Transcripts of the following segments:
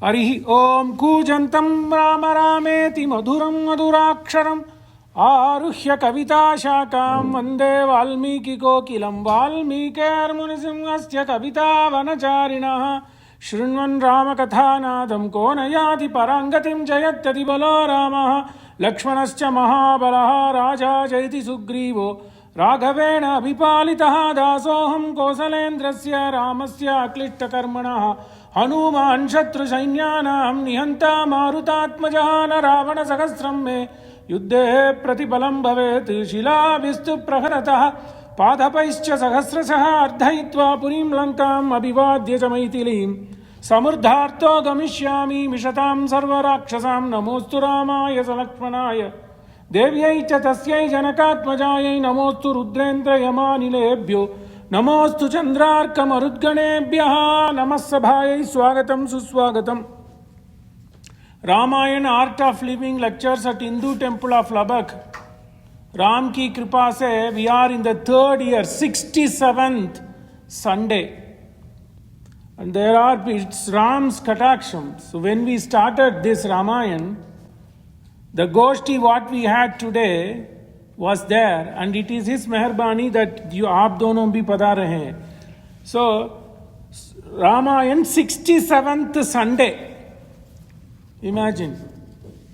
Arihi Om Kujantam Rama Rameti Madhuram Madhuraksharam Aruhya Kavita Shakam Vande Valmiki Kokilam Valmikar Munisimhasya Kavita Vanacharinaha Shrinvan Rama Kathanadam Konayati Parangatim Jayatyati Balo Ramaha Lakshmanascha Mahabalaha Raja Jaiti Sugrivo Raghavena Vipalitaha Dasoham Kosalendrasya Ramasya Aklishtakarmanaha Hanuman Shatru Sainyanam Nihanta Marutatmajana Ravana Sahasram Me Yuddhe Pratipalam Bhavet Shila Vistu Praharataha Padapaischa Sahasrasaha Ardhaitva Purim Lankam Abhivadya Jamaitilim Samurdharto Gamishyami Mishatam Sarvarakshasam Namostu Ramaya Salakshmanaya Devyai cha tasyai janakatmajayai namostu rudrendra yamanilebhyo namostu chandrarka marudganebhyaha namassabhayai swagatam suswagatam. Ramayana Art of Living lectures at Hindu Temple of Lubbock. Ram ki kripa se we are in the third year, 67th Sunday. And there are it's Ram's kataksham. So when we started this Ramayana, the Goshti what we had today was there, and it is his meharbani that you aap dono bhi pada rahe. So Ramayana 67th Sunday. Imagine,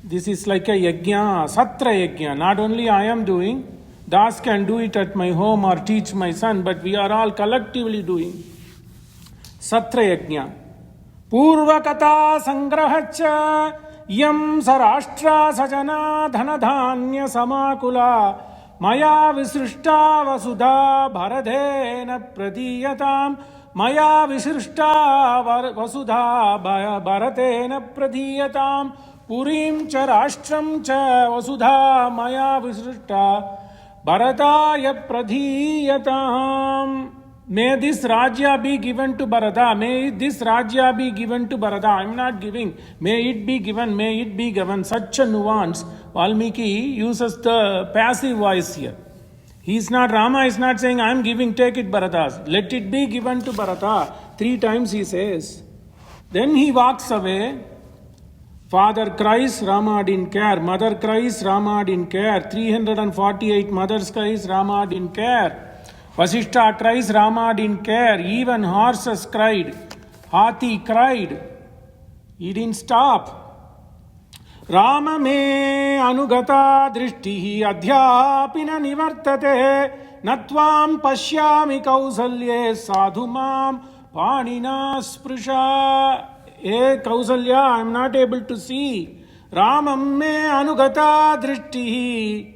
this is like a yajna, satra yajna. Not only I am doing, Das can do it at my home or teach my son, but we are all collectively doing satra yajna. Purva kata sangrahacha Yam sarashtra sajana dhanadhanya samakula Maya visrishta vasudha bharadhena pradhiyatam Maya visrishta vasudha bharatena pradhiyatam Purim cha rashtram cha vasudha Maya visrishta bharataya pradhiyatam. May this Rajya be given to Bharata. May this Rajya be given to Bharata. I am not giving. May it be given. May it be given. Such a nuance. Valmiki uses the passive voice here. Rama is not saying, I am giving, take it Bharata. Let it be given to Bharata. 3 times he says. Then he walks away. Father cries, Rama didn't care. Mother cries, Rama didn't care. 348 mothers cries, Rama didn't care. Vasishta cries, Rama didn't care. Even horses cried. Hathi cried. He didn't stop. Rama me anugata drishtihi adhyapina nivartate natvam pashyami kausalye sadhumam panina sprusha. Kausalya, I am not able to see. Ramam me anugata drishtihi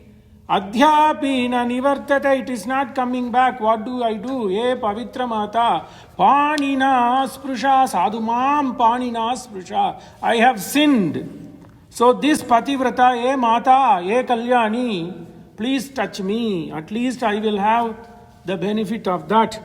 Adhyapina nivartate, it is not coming back. What do I do? Pavitra Mata, Panina Sprusha, Sadhumam Panina Sprusha. I have sinned. So this Pativrata, Mata, Kalyani, please touch me. At least I will have the benefit of that.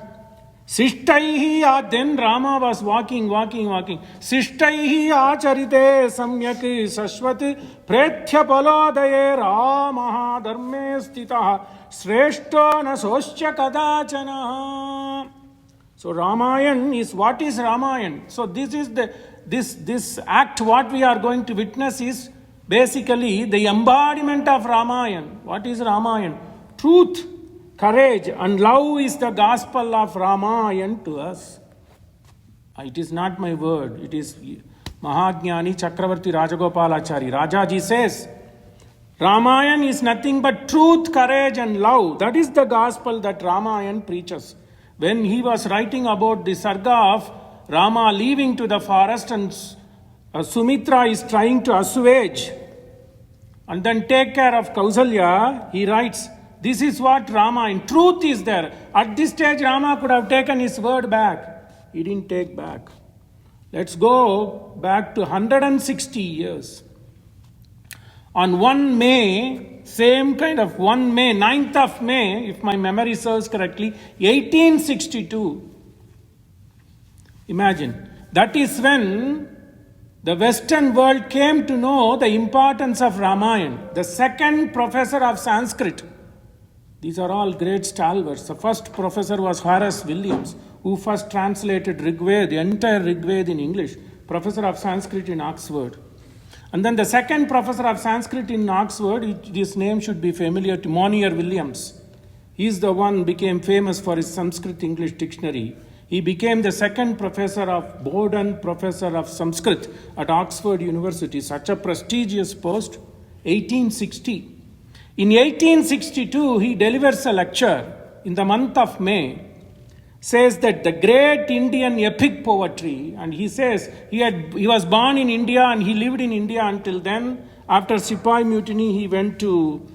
Sishtaihi, then Rama was walking. Sishtaihi acharite samyak sashvat prethya paladaye Ramaha dharme stitaha sreshto nasoscha kadachana. So Ramayana is, what is Ramayana? So this is this act what we are going to witness is basically the embodiment of Ramayana. What is Ramayana? Truth, courage and love is the gospel of Ramayana to us. It is not my word. It is Mahajnani Chakravarti Rajagopalachari. Rajaji says, Ramayana is nothing but truth, courage and love. That is the gospel that Ramayana preaches. When he was writing about the sarga of Rama leaving to the forest and Sumitra is trying to assuage and then take care of Kausalya, he writes, this is what Rama, in truth is there. At this stage, Rama could have taken his word back. He didn't take back. Let's go back to 160 years. On 1 May, same kind of 1 May, 9th of May, if my memory serves correctly, 1862. Imagine, that is when the Western world came to know the importance of Ramayana. The second professor of Sanskrit, these are all great stalwarts. The first professor was Monier Williams, who first translated Rigved, the entire Rigved in English. professor of Sanskrit in Oxford. And then the second professor of Sanskrit in Oxford, this name should be familiar to Monier Williams. He's the one became famous for his Sanskrit English dictionary. He became the second professor of Boden Professor of Sanskrit at Oxford University, such a prestigious post, 1860. In 1862, he delivers a lecture in the month of May, says that the great Indian epic poetry, and he says he was born in India and he lived in India until then. After Sepoy Mutiny, he went to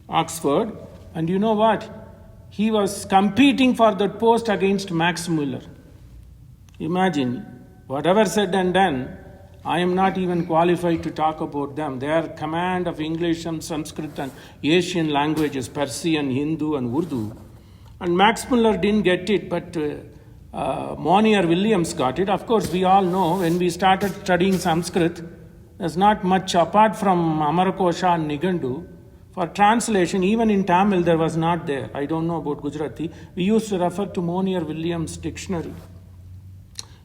Oxford, and you know what? He was competing for that post against Max Muller. Imagine, whatever said and done, I am not even qualified to talk about them. Their command of English and Sanskrit and Asian languages, Persian, Hindu and Urdu. And Max Muller didn't get it, but Monier Williams got it. Of course, we all know when we started studying Sanskrit, there's not much apart from Amarakosha and Nigandu. For translation, even in Tamil, there was not there. I don't know about Gujarati. We used to refer to Monier Williams' dictionary.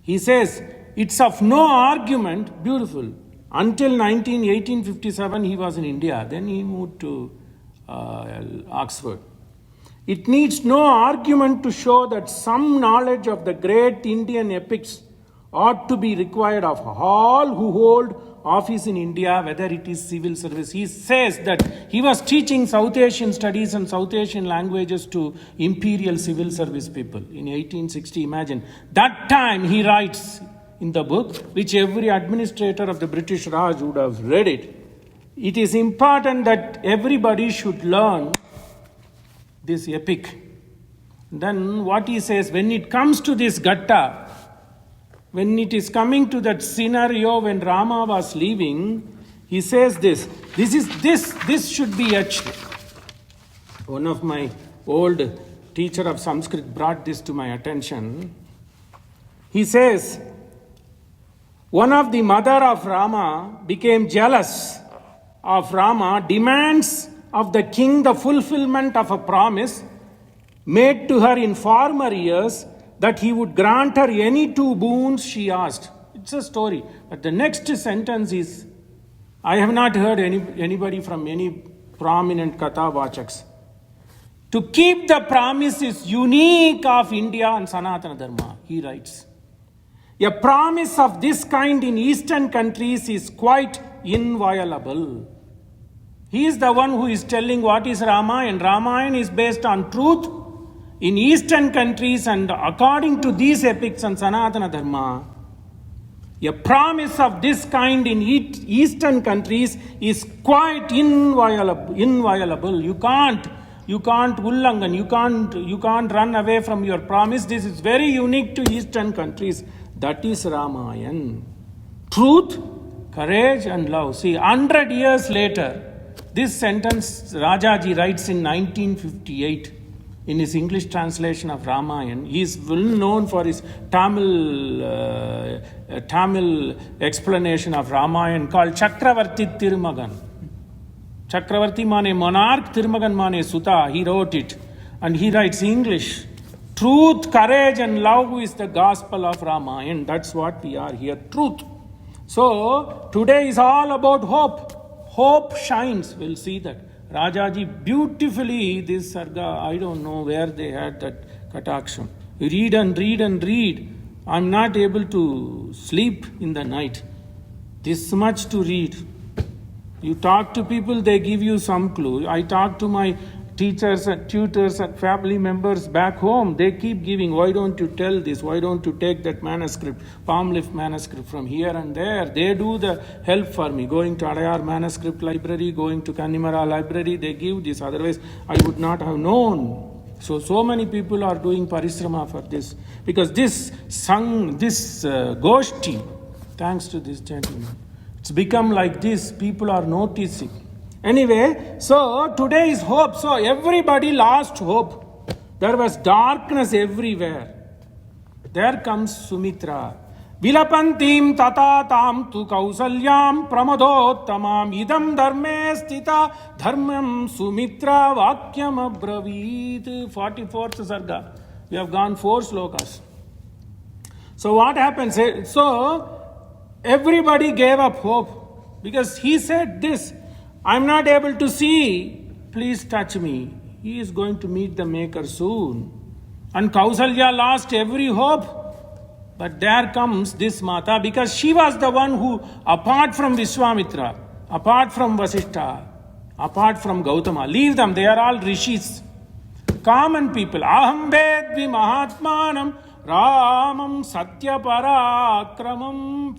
He says, it's of no argument, beautiful. Until 1857, he was in India. Then he moved to Oxford. It needs no argument to show that some knowledge of the great Indian epics ought to be required of all who hold office in India, whether it is civil service. He says that he was teaching South Asian studies and South Asian languages to imperial civil service people in 1860. Imagine. That time he writes in the book, which every administrator of the British Raj would have read it. It is important that everybody should learn this epic. Then what he says, when it comes to this Gatta, when it is coming to that scenario when Rama was leaving, he says this should be etched. One of my old teacher of Sanskrit brought this to my attention. He says, one of the mother of Rama became jealous of Rama, demands of the king the fulfillment of a promise made to her in former years that he would grant her any two boons she asked. It's a story. But the next sentence is, I have not heard anybody from any prominent Katha Vachaks. To keep the promise is unique of India and Sanatana Dharma, he writes. A promise of this kind in Eastern countries is quite inviolable. He is the one who is telling what is Ramayana. Ramayana is based on truth in Eastern countries, and according to these epics and Sanatana Dharma, a promise of this kind in Eastern countries is quite inviolable. You can't ullangan, you can't run away from your promise. This is very unique to Eastern countries. That is Ramayana. Truth, courage and love. See, 100 years later, this sentence Rajaji writes in 1958 in his English translation of Ramayana. He is well known for his Tamil explanation of Ramayana called Chakravarti Tirumagan. Chakravarti mane monarch, Tirumagan mane Suta. He wrote it. And he writes English. Truth, courage and love is the gospel of Ramayana. That's what we are here. Truth. So, today is all about hope. Hope shines. We'll see that. Rajaji beautifully, this Sarga, I don't know where they had that Kataksham. Read and read and read. I'm not able to sleep in the night. This much to read. You talk to people, they give you some clue. I talk to my teachers and tutors and family members back home. They keep giving, why don't you tell this? Why don't you take that manuscript, palm leaf manuscript from here and there? They do the help for me. Going to Adayar Manuscript Library, going to Kannimara Library, they give this. Otherwise, I would not have known. So many people are doing parisrama for this. Because this Goshti, thanks to this gentleman, it's become like this. People are noticing. Anyway, so today is hope. So everybody lost hope. There was darkness everywhere. There comes Sumitra. Vilapantim tata tam tu kausalyam pramadottamam idam dharme stita dharmam Sumitra vakyam abraveet. 44th Sarga. We have gone 4 slokas. So what happens? So everybody gave up hope because he said this, I'm not able to see, please touch me. He is going to meet the Maker soon. And Kausalya lost every hope. But there comes this Mata, because she was the one who, apart from Vishwamitra, apart from Vasishtha, apart from Gautama, leave them, they are all rishis, common people. Aham vedvi mahatmanam ramam satya parakramam.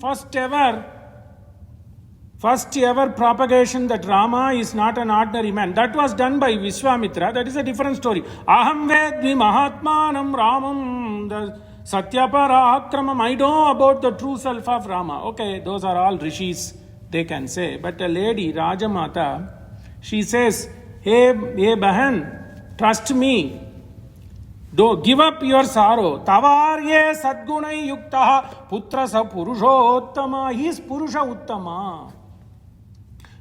First ever propagation that Rama is not an ordinary man. That was done by Vishwamitra. That is a different story. Aham vedvi mahatmanam ramam, the satya parakramam. I know about the true self of Rama. Okay, those are all rishis, they can say. But a lady, Rajamata, she says, hey Bahan, trust me. Do give up your sorrow. Tavarye sadgunai yuktaha putra sa purushottama. He is Purusha Uttama.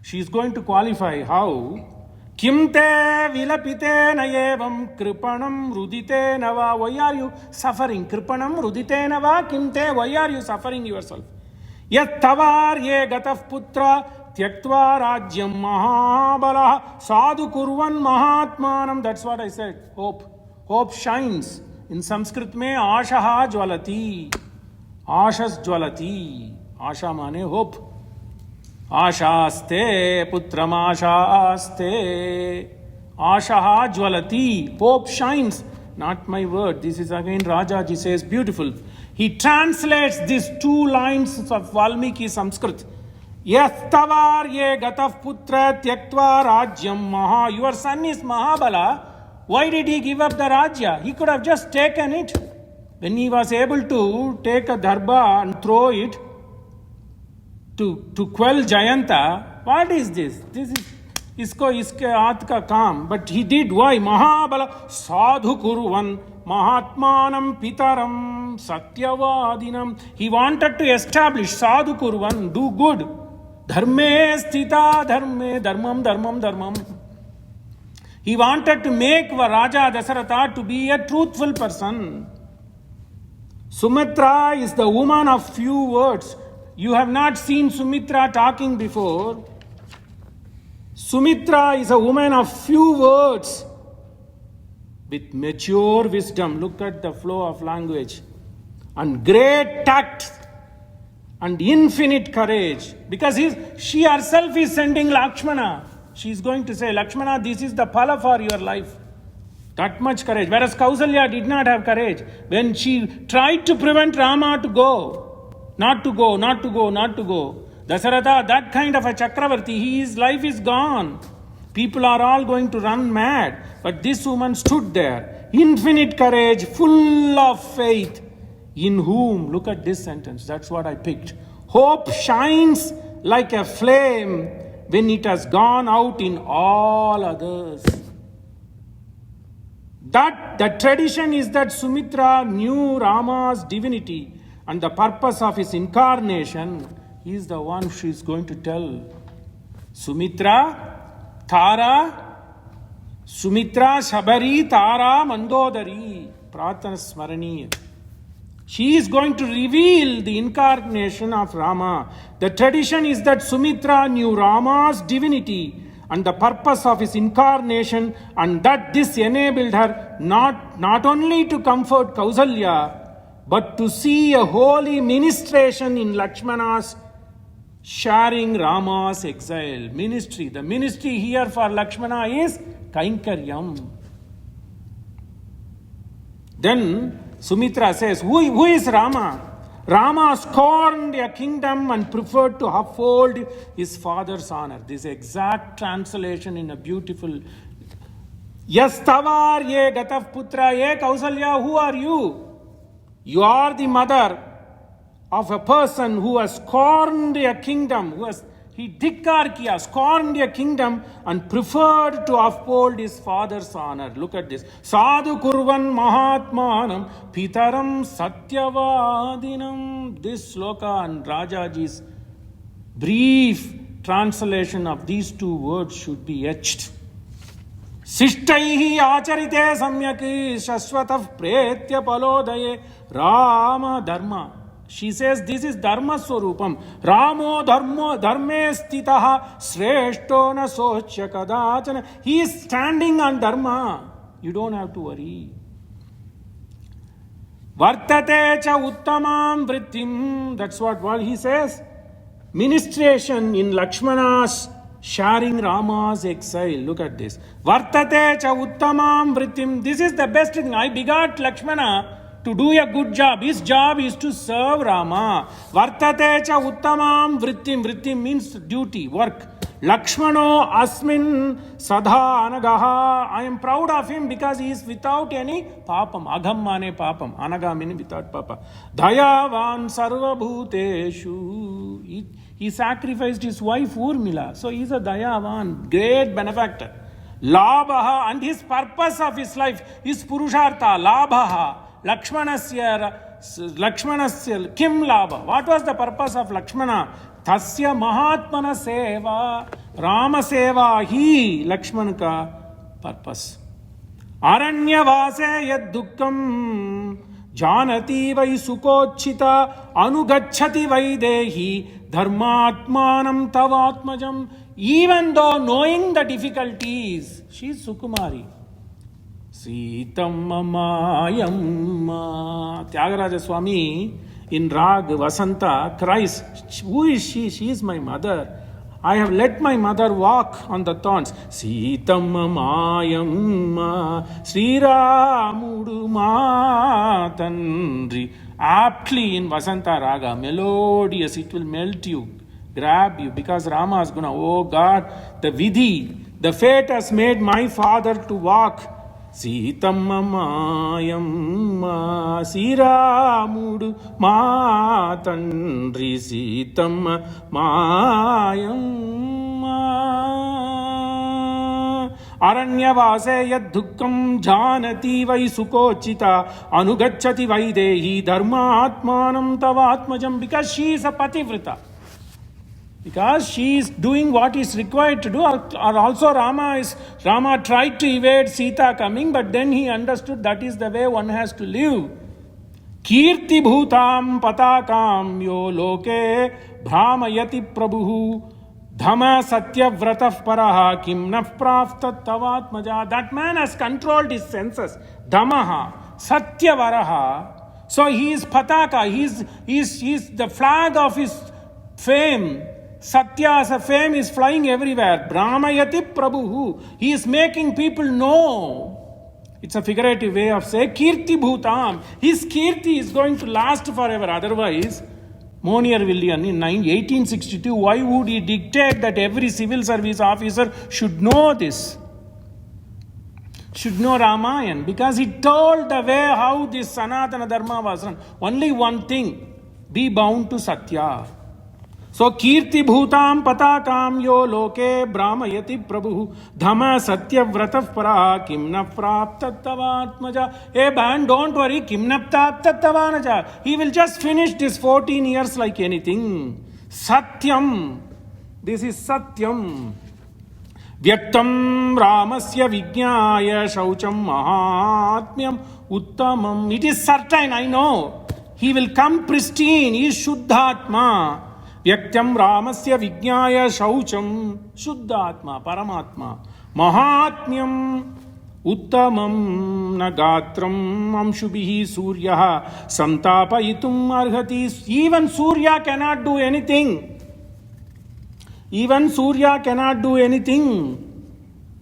She is going to qualify how? Kimte vilapite nayevam kripanam rudite nava. Why are you suffering? Kripanam rudite nava kimte. Why are you suffering yourself? Yat tavarye gataf putra tyaktva rajyam mahabala sadhu kurvan mahatmanam. That's what I said. Hope shines. In Sanskrit mein ashaha jwalati. Ashas jwalati. Asha mane hope. Ashaste putram ashaste. Ashaha jwalati. Hope shines. Not my word. This is again Rajaji says beautiful. He translates these two lines of Valmiki Sanskrit. Yastavar ye gataf putra tyaktva rajyam maha. Your son is Mahabala. Why did he give up the Rajya? He could have just taken it. When he was able to take a darba and throw it to quell Jayanta, what is this? This is iske aat ka kaam. But he did. Why? Mahabala sadhu kurvan mahatmanam pitaram satyavadinam. He wanted to establish sadhu kurvan, do good. Dharme sthita dharme dharmam dharmam dharmam. He wanted to make Raja Dasaratha to be a truthful person. Sumitra is the woman of few words. You have not seen Sumitra talking before. Sumitra is a woman of few words with mature wisdom. Look at the flow of language. And great tact and infinite courage. Because she herself is sending Lakshmana. She is going to say, Lakshmana, this is the phala for your life. That much courage. Whereas Kausalya did not have courage. When she tried to prevent Rama to go, not to go. Dasaratha, that kind of a Chakravarti, his life is gone. People are all going to run mad. But this woman stood there. Infinite courage, full of faith. In whom, look at this sentence, that's what I picked. Hope shines like a flame when it has gone out in all others. That the tradition is that Sumitra knew Rama's divinity and the purpose of his incarnation. He is the one she is going to tell. Sumitra, Tara, Sumitra, Shabari, Tara, Mandodari, Pratana Smarani. She is going to reveal the incarnation of Rama. The tradition is that Sumitra knew Rama's divinity and the purpose of his incarnation, and that this enabled her not only to comfort Kausalya, but to see a holy ministration in Lakshmana's sharing Rama's exile. Ministry. The ministry here for Lakshmana is Kainkaryam. Then Sumitra says, who is Rama? Rama scorned a kingdom and preferred to uphold his father's honor. This exact translation in a beautiful Yastavar ye gataf putra ye Kausalya, who are you? You are the mother of a person who has scorned a kingdom, he dikkar kiya, scorned a kingdom and preferred to uphold his father's honor. Look at this. Sadhu kurvan mahatmanam pitaram satyavadinam. This sloka and Rajaji's brief translation of these two words should be etched. Sishtaihi acharite samyaki shashvatah pretya palodaye Rama dharma. She says this is dharma swarupam. Ramo dharme stitaha shreshto na sochya kadachana. He is standing on dharma. You don't have to worry. Vartate cha uttamam vrittim. That's what he says. Ministration in Lakshmana's sharing Rama's exile. Look at this. Vartate cha uttamam vrittim. This is the best thing. I begot Lakshmana to do a good job. His job is to serve Rama. Vartate cha uttamam vrittim. Vrittim means duty, work. Lakshmano asmin sadha anagaha. I am proud of him because he is without any papam. Agham mane papam. Anaga means without papa. Dayavan sarva bhuteshu. He sacrificed his wife Urmila. So he is a Dayavan, great benefactor. Labhaha, and his purpose of his life is Purushartha. Labhaha. Lakshmanasya kim labha. What was the purpose of Lakshmana? Tasya Mahatmana seva. Rama seva hi Lakshman ka purpose. Aranya vase yad dukkam janati vai sukochita anugachati vai dehi dharmatmanam tavatmajam. Even though knowing the difficulties, she is Sukumari. Sitam Mayamma. Tyagaraja Swami in Rag Vasanta cries, who is she? She is my mother. I have let my mother walk on the thorns. Sitam Mayamma Sri Ramudu Matandri. Aptly in Vasanta Raga, melodious, it will melt you, grab you, because Rama is gonna, oh God, the vidhi, the fate has made my father to walk. Sitamma mayamma siramudu matandri. Sitamma mayamma aranyavase yad dukkam janati vai sukochita anugachati vai dehi dharmatmanam tavatmajam. Because she is a pativrita. Because she is doing what is required to do. Or also Rama tried to evade Sita coming, but then he understood that is the way one has to live. Kirti bhutam patakam yo loke bhramayati prabhu dhama satyavratah paraha kimnaf praftat tavatmaja. That man has controlled his senses. Dhamaha satyavaraha. So he is pataka. He is the flag of his fame. Satya's fame is flying everywhere. Brahmayati Prabhu. He is making people know. It's a figurative way of saying Kirti Bhutam. His Kirti is going to last forever. Otherwise, Monier Williams in 1862, why would he dictate that every civil service officer should know this? Should know Ramayana? Because he told the way how this Sanatana Dharma was run. Only one thing, be bound to Satya. So Kirti Bhutam Patakam Yo Loke Brahmayati Prabhu Dhama Satyavratah Para Kimna Praptattavatmaja. Hey band, don't worry, Kimna Praptattavanaja. He will just finish this 14 years like anything. Satyam. This is Satyam. Vyaktam Ramasya Vijnaya Shaucham Mahatmyam Uttamam. It is certain, I know. He will come pristine. He is Shuddhatma. Vyaktam Ramasya Vijnaya Shaucham Shuddhatma Paramatma Mahatmyam Uttamam Nagatram Amshubihi Suryaha Santapayitum Arhati. Even Surya cannot do anything. Even Surya cannot do anything.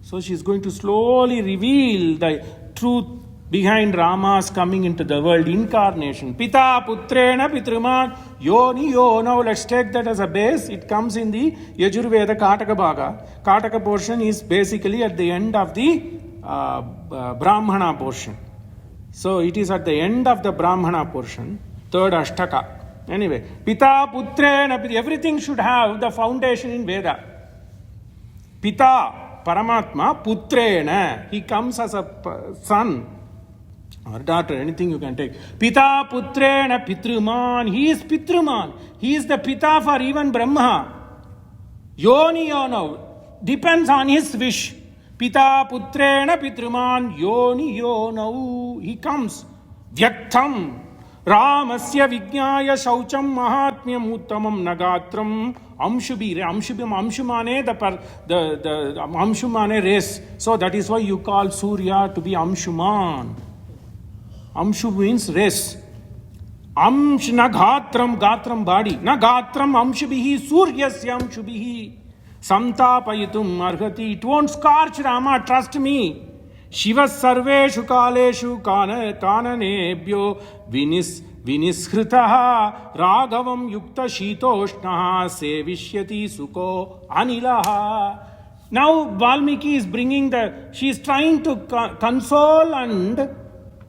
So she is going to slowly reveal the truth behind Rama's coming into the world, incarnation. Pita Putrena Pitruman Yoni Yo. Now let's take that as a base. It comes in the Yajurveda Kataka Bhaga. Kataka portion is basically at the end of the Brahmana portion. So it is at the end of the Brahmana portion, third Ashtaka. Anyway, Pita Putrena, everything should have the foundation in Veda. Pita, Paramatma, Putrena, he comes as a son or daughter, anything you can take. Pita Putrena Pitruman, he is Pitruman. He is the Pita for even Brahma. Yoni Yono, depends on his wish. Pita Putrena Pitruman, Yoni Yono, he comes. Vyaktam, Ramasya Vijnaya Shaucham Mahatmyam Uttamam Nagatram Amshubi. Amshumane, the Amshumane race. So that is why you call Surya to be Amshuman. Amshu means race. Amsh Nagatram, Gatram body. Nagatram Amshubihi, Suryasya Amshubihi. Samtapayitum Arhati. It won't scorch Rama, trust me. Shiva sarveshu kaleshu kananebhyo vinishritaha raghavam yukta shitoshnaha sevishyati suko anilaha. Now Valmiki is bringing she is trying to console and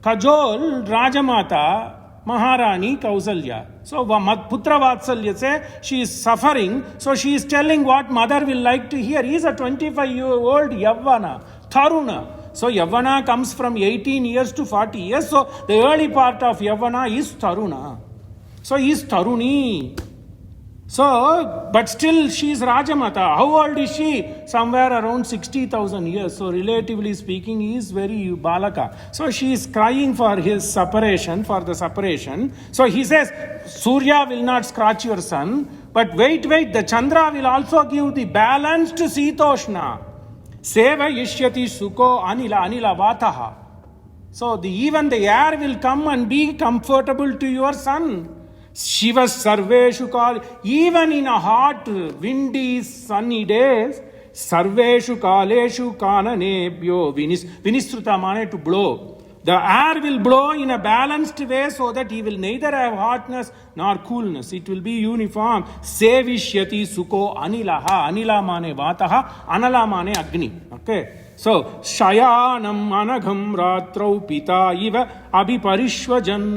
cajole Rajamata Maharani Kausalya. So Putra Vatsalya say she is suffering. So she is telling what mother will like to hear. He is a 25-year-old Yavana, Taruna. So Yavana comes from 18 years to 40 years. So the early part of Yavana is Taruna. So he is Taruni. So, but still she is Rajamata. How old is she? Somewhere around 60,000 years. So relatively speaking, he is very Balaka. So she is crying for his separation, for the separation. So he says, Surya will not scorch your sun. But wait, the Chandra will also give the balanced Sitoshna. Seva yishyati sukho anila vataha. So even the air will come and be comfortable to your sun. Shiva sarveshu kal. Even in a hot, windy, sunny days, sarveshu kaleshu kananebhyo vinisruta mane to blow. The air will blow in a balanced way so that he will neither have hotness nor coolness. It will be uniform. Sevishyati sukho anilaha. Anila mane vataha. Anala mane agni. Okay. So, shayanam anagham ratrau pita iva abhiparishvajan.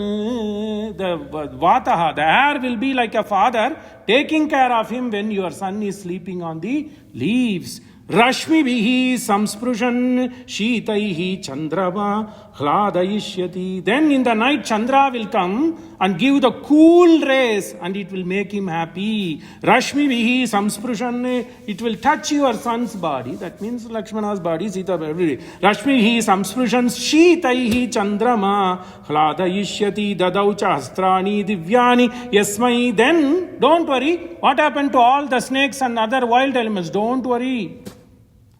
The vataha, the air will be like a father taking care of him when your son is sleeping on the leaves. Rashmi bihi samsprushan shitaihi chandrava hladayishyati. Then in the night Chandra will come and give the cool rays and it will make him happy. Rashmi bihi samsprushan. It will touch your son's body. That means Lakshmana's body, Sita every day. Rashmi bihi samsprushan shitaihi chandrama hladayishyati dadaucha hastrani divyani yasmai. Then don't worry. What happened to all the snakes and other wild elements? Don't worry.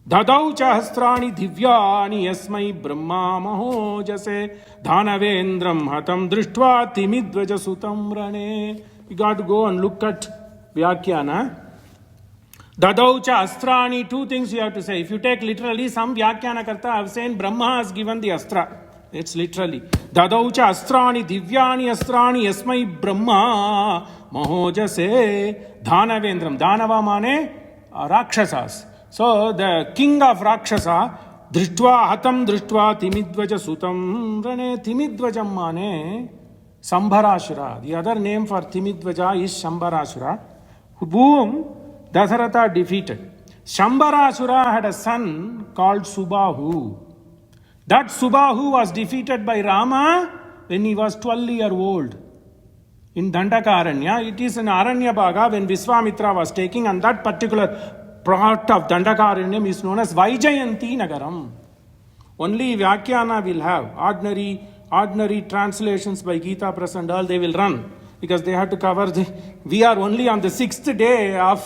Dadau chahasrani divyani yasmai brahma mahojase dhanavendram hatam drishtva timidvaja sutam rane. You got to go and look at Vyakyana. Dadau chahasrani, two things you have to say. If you take literally, some Vyakyana karta have said Brahma has given the astra. It's literally. Dadau chahasrani divyani asrani yasmai brahma mahojase dhanavendram. Dhanava mane rakshasas. So the king of Rakshasa, Drishtva Hatam Drishtva Timidvaja Sutam Rane. Timidvajam mane Sambharashura. The other name for Timidvaja is Sambharashura, whom Dasharatha defeated. Sambharashura had a son called Subahu. That Subahu was defeated by Rama when he was 12 years old. In Dandakaranya, it is in Aranya Bhaga when Viswamitra was taking, and that particular part of Dandakaranyam is known as Vaijayanti Nagaram. Only Vyakyana will have ordinary translations by Gita Press and all, they will run because they have to cover we are only on the 6th day of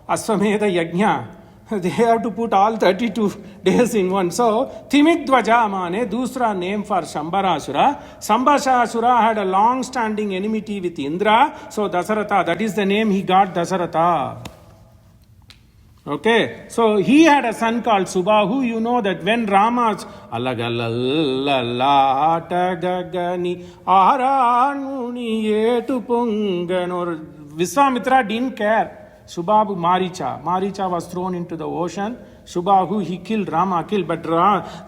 Aswamedha Yajna. They have to put all 32 days in one. So, Timidvaja mane, dusra name for Sambharashura. Sambharashura had a long-standing enmity with Indra. So, Dasaratha, that is the name he got, Dasaratha. Okay, so he had a son called Subahu. You know that when Rama's Alagalallatagagani Aranuni Etupungan or Viswamitra didn't care. Subahu Maricha was thrown into the ocean. Subahu, he killed Rama, but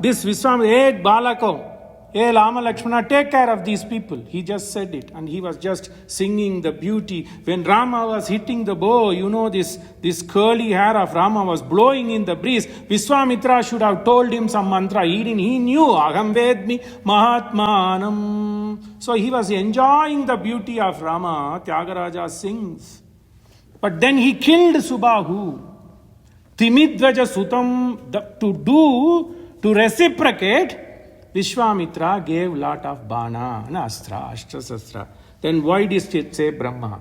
this Viswamitra, Balako, Hey Lama Lakshmana, take care of these people. He just said it and he was just singing the beauty. When Rama was hitting the bow, you know this curly hair of Rama was blowing in the breeze. Viswamitra should have told him some mantra. He knew Aham Vedmi Mahatmanam. So he was enjoying the beauty of Rama. Tyagaraja sings. But then he killed Subahu. Timidvaja Sutam, to reciprocate, Vishwamitra gave lot of bana and astra, ashtrasastra. Then why did it say Brahma?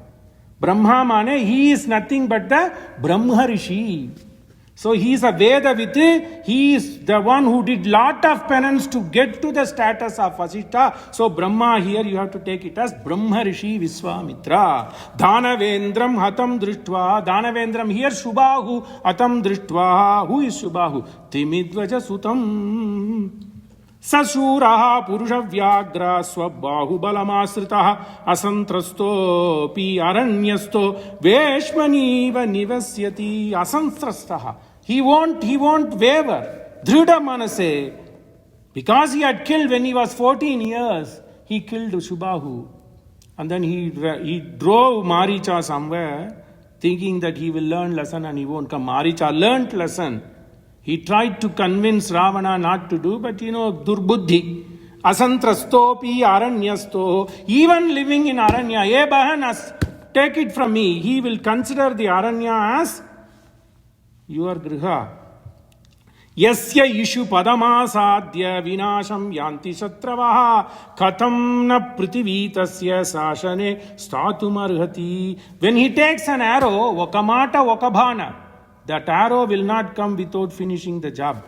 Brahma mane, he is nothing but the Brahma Rishi. So he is a Vedavit, he is the one who did lot of penance to get to the status of Vasishtha. So Brahma here you have to take it as Brahma Rishi Vishwamitra. Dhanavendram hatam drishtva. Dhanavendram here Shubhahu hatam drishtva. Who is Shubhahu? Timidvaja sutam. Sasuraha Purusha Vyagra Swabahu Balamasritaha Asantrasto Pi Aranyasto Veshmaniva Nivasyati Asantrastaha. He won't waver. Dhrida Manase. Because he had killed when he was 14 years, he killed Shubhahu. And then he drove Maricha somewhere thinking that he will learn lesson and he won't come. Maricha learnt lesson. He tried to convince Ravana not to do, but durbuddhi. Asantrastopi aranyasto. Even living in Aranya, Bahan, take it from me. He will consider the Aranya as your griha. Yasya ishu padamasadya vinasham yanti shatravaha katam na pritivitasya sashane statumarhati. When he takes an arrow, vakamata vakabhana, that arrow will not come without finishing the job.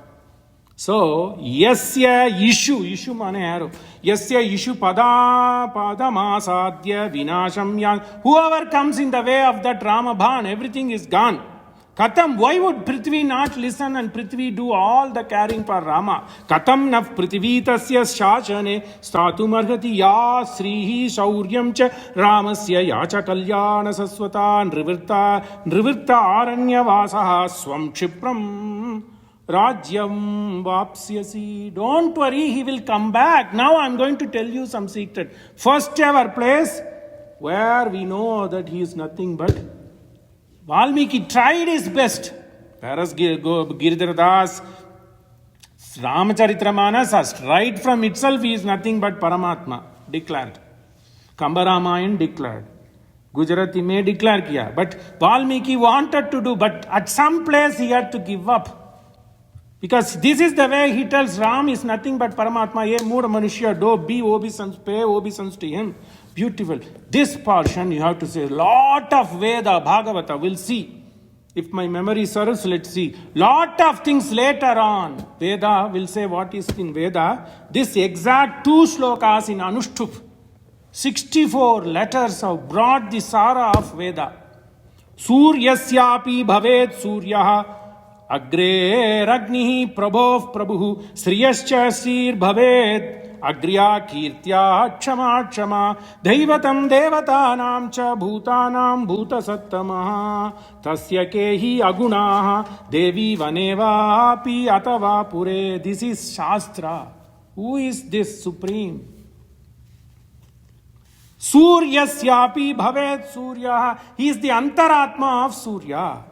So, yasya ishu mane arrow. Yasya ishu padamasadya vinasham yan. Whoever comes in the way of that Ramabhan, everything is gone. Katam, why would Prithvi not listen and Prithvi do all the caring for Rama? Katam na Prithvitasya shashane statumarhati ya srihi shauryam cha Ramasya yacha kalyana saswata nrivirta aranya vasaha swam kshipram rajyam vapsyasi. Don't worry, he will come back. Now I am going to tell you some secret. First ever place where we know that he is nothing but Valmiki tried his best. Whereas Giridhara Das, Ramacharitra Manas, right from itself he is nothing but Paramatma, declared. Kambaramayan declared. Gujarati may declare kiya. But Valmiki wanted to do, but at some place he had to give up. Because this is the way he tells Ram is nothing but Paramatma. Ye mood manushya do be obeisance, pay obeisance to him. Beautiful. This portion you have to say lot of Veda, Bhagavata. We'll see. If my memory serves, let's see. Lot of things later on. Veda will say what is in Veda. This exact 2 shlokas in Anushtup. 64 letters have brought the Sara of Veda. Suryasyapi bhavet suryaha agre ragnihi prabhov prabhu sriyascha sir bhavet Agriya kirtya kshama kshama daivatam devatanam cha bhutanam bhuta sattamaha tasya kehi agunaha devi vaneva api atava pure. This is Shastra. Who is this Supreme? Suryasyapi bhavet surya. He is the Antaratma of Surya.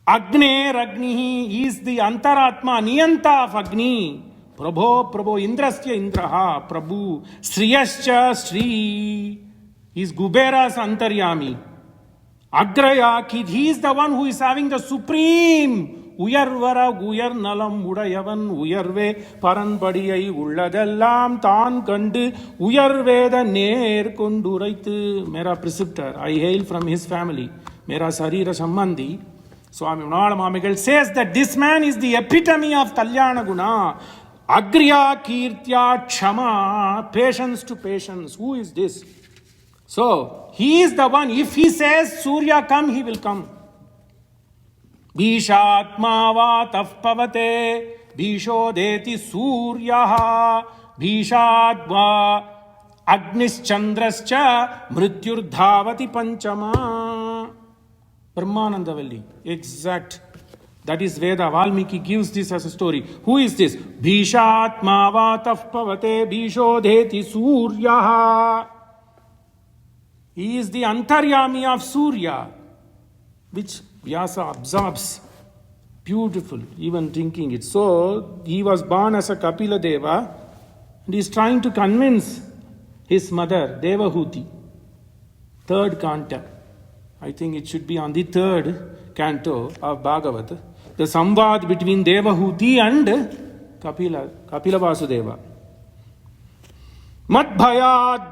Agne ragnihi. He is the Antaratma, Niyanta of Agni. Prabho, Indrasya Indraha, Prabhu, Sriyascha Sri, he is Kubera's Antaryami. Agraya Kid, he is the one who is having the supreme Uyarvara, Guyar Nalam, Udayavan, Uyarve, Paranpadiyai, Ulladellam, Tan Kandu, Uyarveda Ner Kunduraitu, Mera preceptor. I hail from his family. Mera Sarira Sambandhi. Swami Mamigal says that this man is the epitome of Kalyana Guna. Agriya Kirtya Kshama, patience to patience. Who is this? So, he is the one. If he says Surya come, he will come. Bhishatma vataf pavate, Bhishodeti Suryaha, Bhishadva Agnischandrascha, Mrityurdhavati Panchama. Brahmanandavalli, exact. That is Veda. Valmiki gives this as a story. Who is this? Bhishatma vataf pavate Bhishodeti Suryaha. He is the Antaryami of Surya, which Vyasa absorbs. Beautiful, even thinking it. So, he was born as a Kapila Deva and he is trying to convince his mother, Devahuti. 3rd canto. I think it should be on the 3rd canto of Bhagavata. The samvad between Devahuti and Kapila Vasudeva. Madbhayat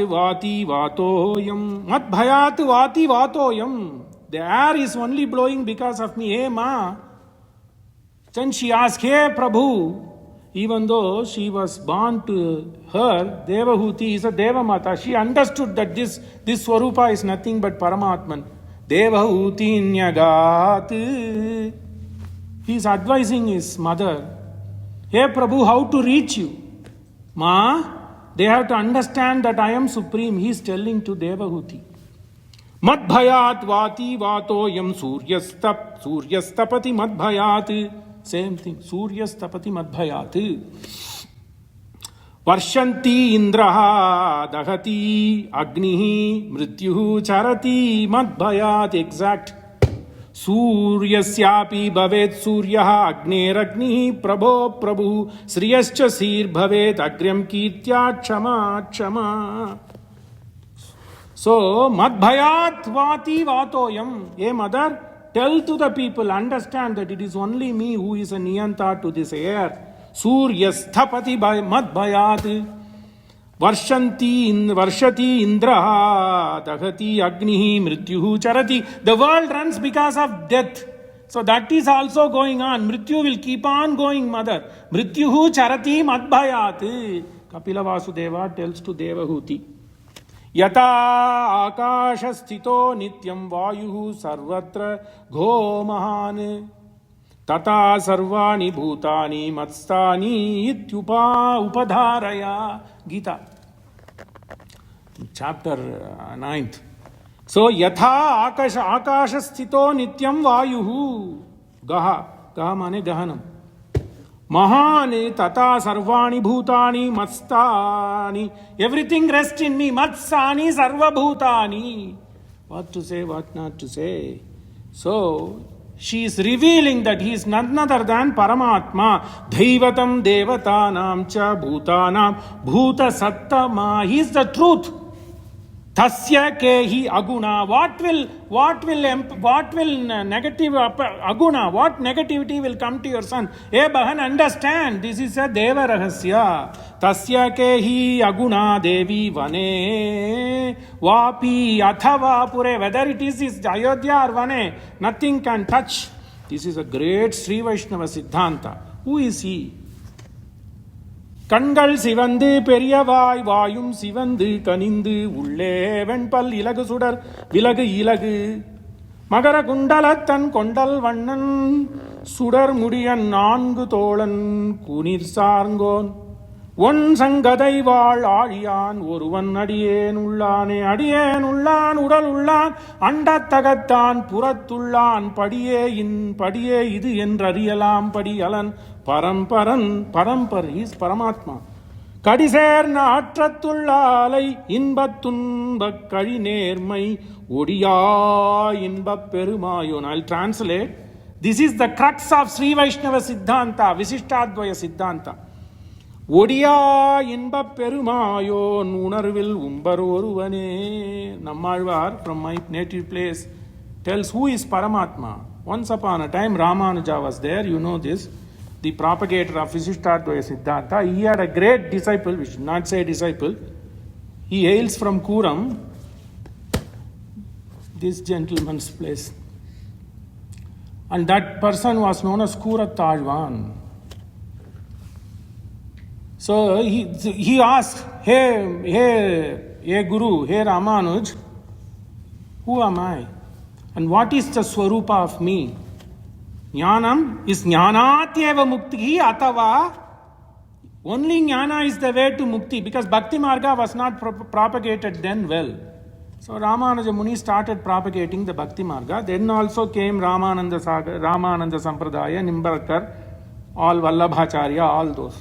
vati vatoyam. Madbhayat vati vatoyam. The air is only blowing because of me. Hey ma. Then she asked, hey Prabhu. Even though she was born to her, Devahuti is a Devamata. She understood that this Swarupa is nothing but Paramatman. Devahuti Nyagat. He is advising his mother. Hey Prabhu, how to reach you? Ma, they have to understand that I am supreme. He is telling to Devahuti. Madbhayat vati vatoyam suryastapati madbhayat. Same thing. Suryastapati madbhayat. Varshanti indraha dahati agnihi mrityuhu charati madbhayat. Exact. Suryasyapi bhavet suryaha agneragnihi prabho prabhu sriyascha sir bhavet agryam kirtya kshama. So, madbhayat vati vatoyam. Hey mother, tell to the people, understand that it is only me who is a niyanta to this air. Suryasthapati madbhayat. Varshati indraha dahati agnihi mrityuhu charati. The world runs because of death. So that is also going on. Mrityu will keep on going, mother. Mrityuhu charati madbhayat. Kapila Vasudeva tells to Devahuti. Yata akasha sthito nityam vayuhu sarvatra gho mahan. Tata sarvani bhutani matstani ityupa upadharaya. Gita. Chapter 9th. So, yatha akasha sthito nityam vayuhu. Gaha. Gaha mane gahanam. Mahane tata sarvani bhutani matstani. Everything rests in me. Matsani sarva bhutani. What to say, what not to say. So, she is revealing that he is none other than Paramatma. Dhaivatam devatanam cha bhutanam bhuta sattama. He is the truth. Tasya kehi aguna. What will negative aguna? What negativity will come to your son? Hey Bahan, understand. This is a Deva Rahasya. Tasya kehi aguna devi vane vapi athava pure. Whether it is Ayodhya or Vane, nothing can touch. This is a great Sri Vaishnava Siddhanta. Who is he? கண்கள் சிவந்து பெரியவாய் வாயும் சிவந்து கனிந்து உள்ளே வெண்பல் இலகு சுடர் விலகு இலகு மகர குண்டலத்தன் கொண்டல் வண்ணன் சுடர் முடியன் நான்கு தோழன் குனிர் சார்ங்கோன் ஒன் சங்கதை வாழ் ஆழியான் ஒருவன் அடியேன் உள்ளானே அடியேன் உள்ளான் உடல் உள்ளான் அண்டத்தகத்தான் புறத்துள்ளான் படியே இது என்றறியலாம் படியலன் பரம்பரன் பரம்பர் இஸ் பரமாத்மா கடிசேர் நாற்றத்துள்ளாலை இன்பத்துன்பக் கழி நேர்மை Odia இன்பப் பெருமாயோன். I'll translate. This is the crux of Sri Vaishnava Siddhanta, Visishtadvaya Siddhanta. Odia இன்பப் பெருமாயோன் உணர்வில் உம்பர் ஒருவனே. Nammalvar from my native place tells who is Paramatma. Once upon a time Ramanuja was there, you know this, the propagator of Visishtadvaya Siddhanta. He had a great disciple, we should not say disciple. He hails from Kuram, this gentleman's place. And that person was known as Kurat Tajwan. So he asked, hey Guru, hey Ramanuj, who am I? And what is the Swarupa of me? Jnanam is jnanatyeva mukti atava. Only jnana is the way to mukti, because Bhakti Marga was not propagated then well. So Ramanuja Muni started propagating the Bhakti Marga. Then also came Ramananda Sampradaya, Nimbarkar, all Vallabhacharya, all those.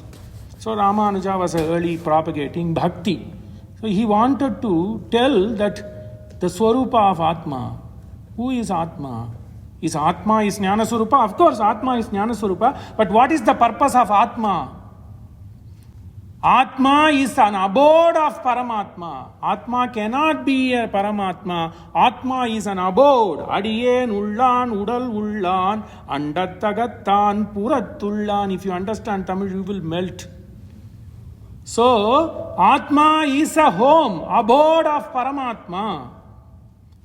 So Ramanuja was early propagating Bhakti. So he wanted to tell that the Swarupa of Atma. Who is Atma? Is Atma is Jnana Swarupa? Of course, Atma is Jnana Swarupa. But what is the purpose of Atma? Atma is an abode of Paramatma. Atma cannot be a Paramatma. Atma is an abode. Adiyen ullan, udal ullan, andattagattan, puratullan. If you understand Tamil, you will melt. So, Atma is a home, abode of Paramatma.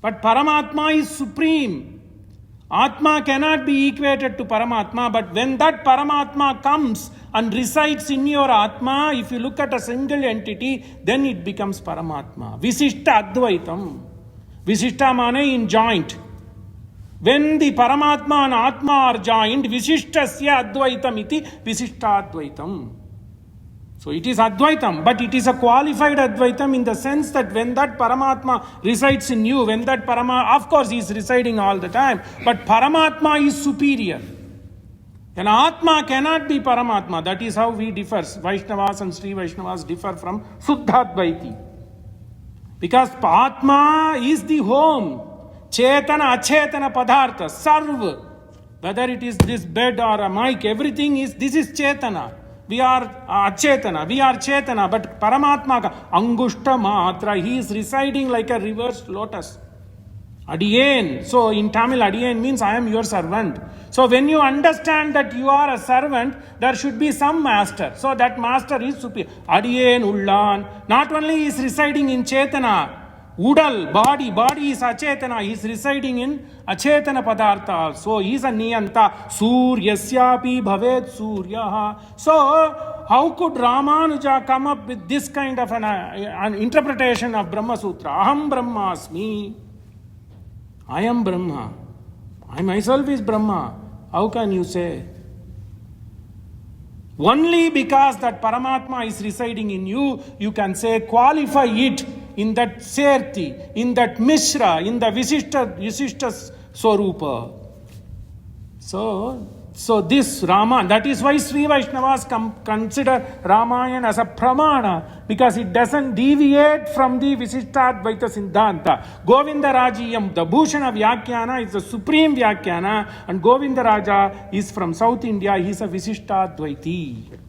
But Paramatma is supreme. Atma cannot be equated to Paramatma, but when that Paramatma comes and resides in your Atma, if you look at a single entity, then it becomes Paramatma. Visishta Advaitam. Visishta mane in joint. When the Paramatma and Atma are joined, Visishtasya Advaitam iti Visishta Advaitam. So it is Advaitam, but it is a qualified Advaitam in the sense that when that Paramatma resides in you, when that Paramatma, of course he is residing all the time, but Paramatma is superior. An Atma cannot be Paramatma. That is how we differ. Vaishnavas and Sri Vaishnavas differ from Suddhadvaiti. Because Atma is the home. Chetana, Achetana Padartha, Sarva. Whether it is this bed or a mic, everything is, this is Chetana. We are Achetana, we are Chetana, but Paramatma, Angushta Matra, he is residing like a reversed lotus. Adiyen. So in Tamil, Adiyen means I am your servant. So when you understand that you are a servant, there should be some master. So that master is superior. Adiyen Ullan. Not only is residing in Chetana, Udal, body is Achetana, he is residing in Achetana Padartha. So he is a Niyanta. Suryasyapi bhavet Suryaha. So how could Ramanuja come up with this kind of an interpretation of Brahma Sutra? Aham Brahmasmi. I am Brahma. I myself is Brahma. How can you say? Only because that Paramatma is residing in you, you can say, qualify it in that Serti, in that Mishra, in the Visishta Swarupa. So this Rama, that is why Sri Vaishnavas consider Ramayana as a pramana, because it doesn't deviate from the Visishtadvaita Siddhanta. Govinda Rajiyam, the Bhushana Vyakhyana, is the supreme Vyakhyana, and Govinda Raja is from South India, he is a Visishtadvaiti.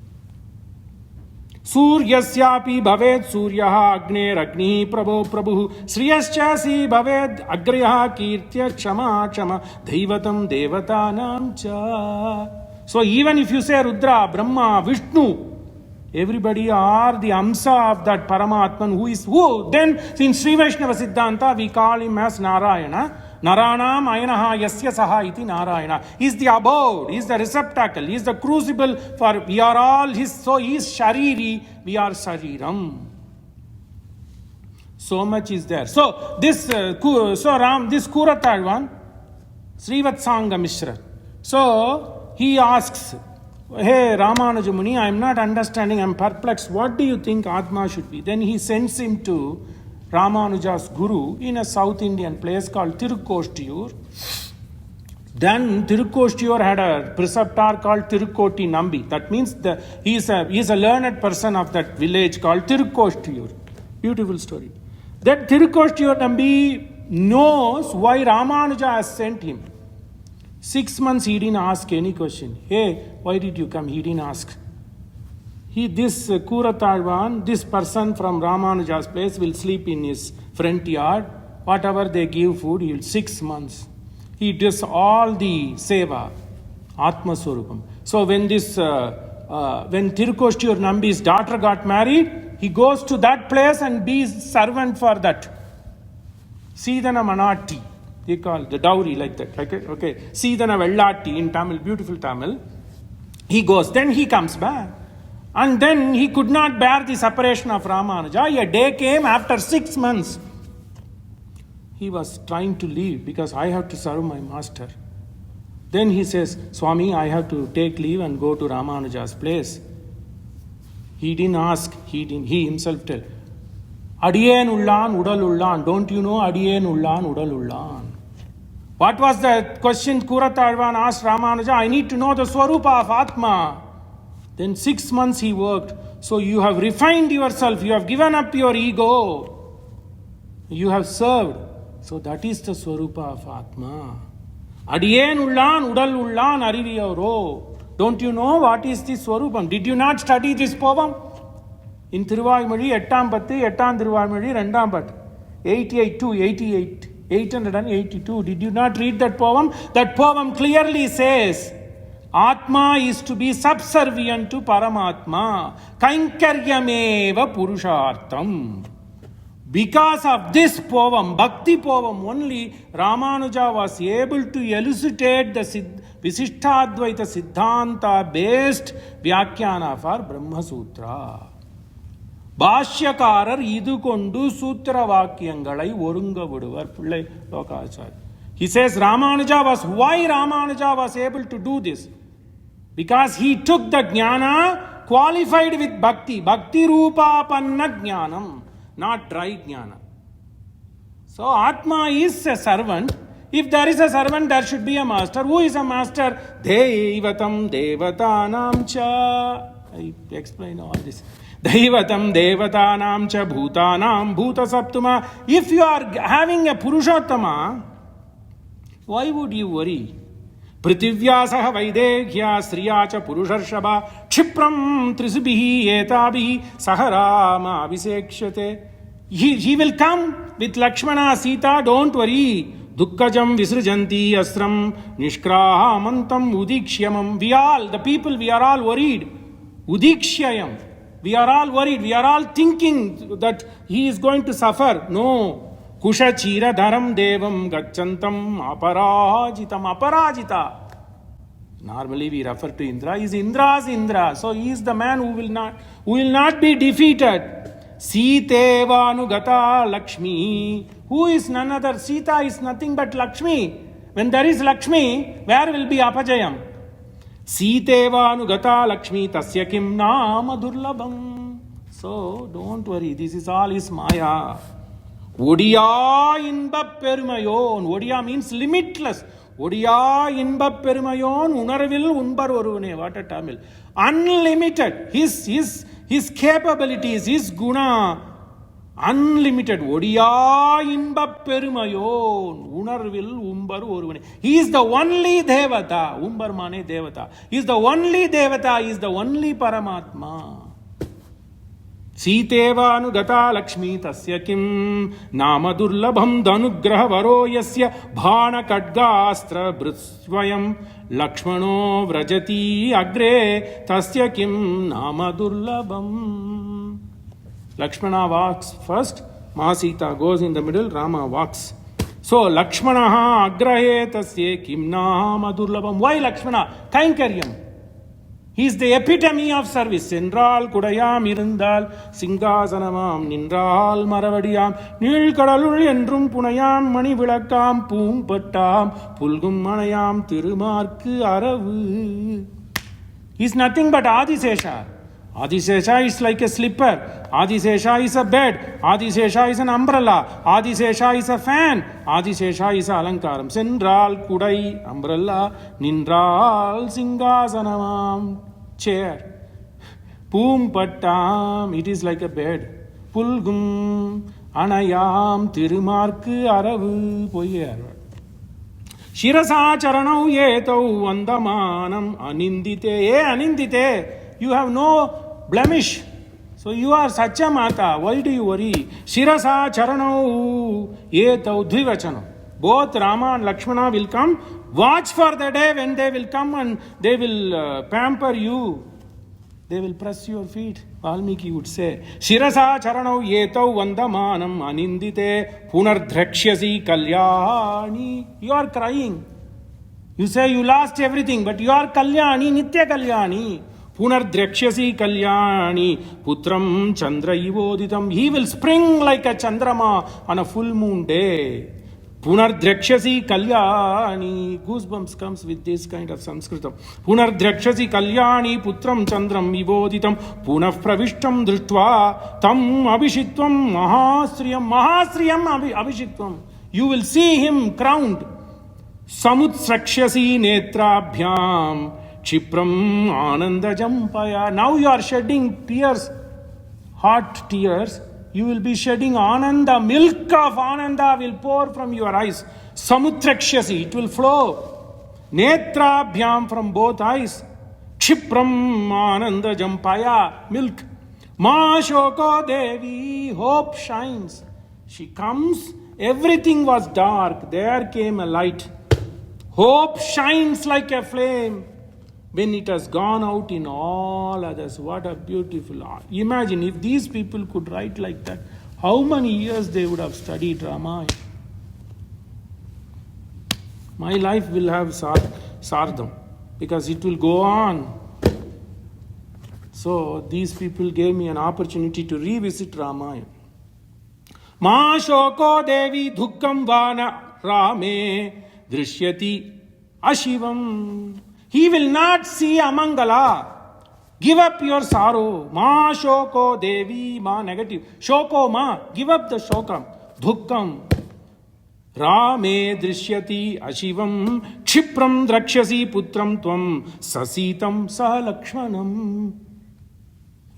Suryasyapi bhaved Suryaha Agner Agni Prabho Prabhu Sriyaschasi bhaved Agryaha Kirtya Kshama Kshama Daivatam Devatanam Cha. So even if you say Rudra, Brahma, Vishnu, everybody are the Amsa of that Paramatman who is who. Then in Sri Vaishnava Siddhanta we call him as Narayana. Naranam ayanaha yasya saha iti Narayana. He is the abode, he is the receptacle, he is the crucible for we are all his. So he is Shariri, we are Shariram. So much is there. So this this Kuratalwan, Srivatsanga Mishra. So he asks, hey Ramanuja Muni, I am not understanding, I am perplexed. What do you think Atma should be? Then he sends him to Ramanuja's guru in a South Indian place called Tirukkostiyur. Then Tirukkostiyur had a preceptor called Tirukkoti Nambi. That means he is a learned person of that village called Tirukkostiyur. Beautiful story. That Tirukkostiyur Nambi knows why Ramanuja has sent him. 6 months he didn't ask any question. Hey, why did you come? He didn't ask. This Kuratalvan, this person from Ramanuja's place will sleep in his front yard. Whatever they give food, he will 6 months. He does all the seva, Atma Swarupam. So when when Tirukkostiyur Nambi's daughter got married, he goes to that place and be servant for that. Sidana Manati, they call the dowry like that. Okay. Sidana Vellati in Tamil, beautiful Tamil. He goes, then he comes back. And then he could not bear the separation of Ramanuja. A day came after 6 months. He was trying to leave because I have to serve my master. Then he says, Swami, I have to take leave and go to Ramanuja's place. He didn't ask, he himself tell. Adiyen Ullan, Udal Ullan. Don't you know Adiyen Ullan, Udal Ullan? What was the question Kuratalvan asked Ramanuja? I need to know the Swarupa of Atma. Then 6 months he worked. So you have refined yourself. You have given up your ego. You have served. So that is the Swarupa of Atma. Adiyen Ullan, Udal Ullan, Ariviyaro. Don't you know what is this Swarupam? Did you not study this poem? In Thiruvaimozhi, 8 Thiruvaimozhi, 2 Pat. 882. Did you not read that poem? That poem clearly says, Atma is to be subservient to Paramatma. Kainkaryameva Purushartham. Because of this poem, Bhakti poem only, Ramanuja was able to elucidate the Visishtadvaita Siddhanta based Vyakyana for Brahma Sutra. பாஷ்யக்காரர் இது கொண்டு சூத்திர வாக்கியங்களை ஒருங்க விடுவர் பிள்ளை லோகாச்சாரி. He says Ramanuja was able to do this because he took the jnana qualified with bhakti roopapanna jnanam, not dry jnana. So Atma is a servant. If there is a servant, there should be a master. Who is a master? Devatam devatanam cha. I explain all this. Daivatam devatanam cha bhutanam bhuta saptama. If you are having a Purushottama, why would you worry? Prithivyasaha Vaidekya Sriya cha Purusharshaba Kshipram Trisubhihi Etabihi Saharama Abhisekshate. He will come with Lakshmana, Sita, don't worry. Dukkajam Visrujanti Asram Nishkrahamantam Udikshyamam. The people, we are all worried. Udikshyayam. We are all worried. We are all thinking that he is going to suffer. No. Kusha chira dharam devam gachantam aparajita. Normally we refer to Indra. He is Indra's Indra. So he is the man who will not be defeated. Sitevanu Lakshmi. Who is none other? Sita is nothing but Lakshmi. When there is Lakshmi, where will be Apajayam? Sitevanu Lakshmi tasya kim nama durlabham. So don't worry, this is all his Maya. Odiya inba perumayon. Odiya means limitless. Odiya inba perumayon unarvil unbar oruvane. What a Tamil. Unlimited. His capabilities, his guna, unlimited. Odiya inba perumayon unarvil umbar oruvane. He is the only devata. Umbar mane devata. He is the only devata. He is the only Paramatma. Sitevanu Lakshmi tasya kim nama durlabham danugraha varo yasya bhana kadgastra britsvayam Lakshmano vrajati agre tasya kim nama durlabham. Lakshmana walks first, Mahasita goes in the middle, Rama walks. So Lakshmanaha agrahe tasya kim nama durlabham. Why Lakshmana? Kainkaryam. He is the epitome of service. Sendral kudayam irundal singasanamam nindral maravadiyam nilkadalul endrum punayam mani vilakam poompattam pulgum manayam thirumarkku aravu. He is nothing but Adisesha. Adisesha is like a slipper. Adisesha is a bed. Adisesha is an umbrella. Adisesha is a fan. Adisesha is a alankaram. Sendral kudai umbrella nindral singasanamam chair. Poompattam, it is like a bed. Pulgum anayam thirumarkku aravu poyar. Shirasa charanau yetau vandamanam anindite. Anindite, you have no blemish. So you are Satya Mata. Why do you worry? Shirasa charanau yetau dvivachanam. Both Rama and Lakshmana will come. Watch for the day when they will come and they will pamper you. They will press your feet. Valmiki would say, Shirasa charanau yetau vandamanam anindite punardrakshasi kalyani. You are crying. You say you lost everything, but you are Kalyani, Nitya Kalyani. Punardrakshasi Kalyani Putram Chandra Ivoditam. He will spring like a Chandrama on a full moon day. Punardrakshasi Kalyani. Goosebumps comes with this kind of Sanskritam. Punardrakshasi Kalyani Putram Chandram Ivoditam Punah Pravishtam Drishtva Tam Abhishitvam Mahasriyam Abhishitvam. You will see him crowned. Samutrakshasi Netrabhyam Chipram Ananda Jampaya. Now you are shedding tears, hot tears. You will be shedding Ananda. Milk of Ananda will pour from your eyes. Samutrakshasi, it will flow. Netrabhyam, from both eyes. Chipram Ananda Jampaya, milk. Ma Shoko Devi, hope shines. She comes, everything was dark, there came a light. Hope shines like a flame when it has gone out in all others. What a beautiful art. Imagine if these people could write like that, how many years they would have studied Ramayana. My life will have Sardam because it will go on. So these people gave me an opportunity to revisit Ramayana. Ma Shoko Devi Dukkam Vana Rame Drishyati Ashivam. He will not see Amangala. Give up your sorrow. Ma Shoko Devi, ma negative. Shoko ma, give up the shokam. Dukkam. Rame Drishyati Ashivam. Kshipram Drakshasi Putram Tvam Sasitam Sahalakshmanam.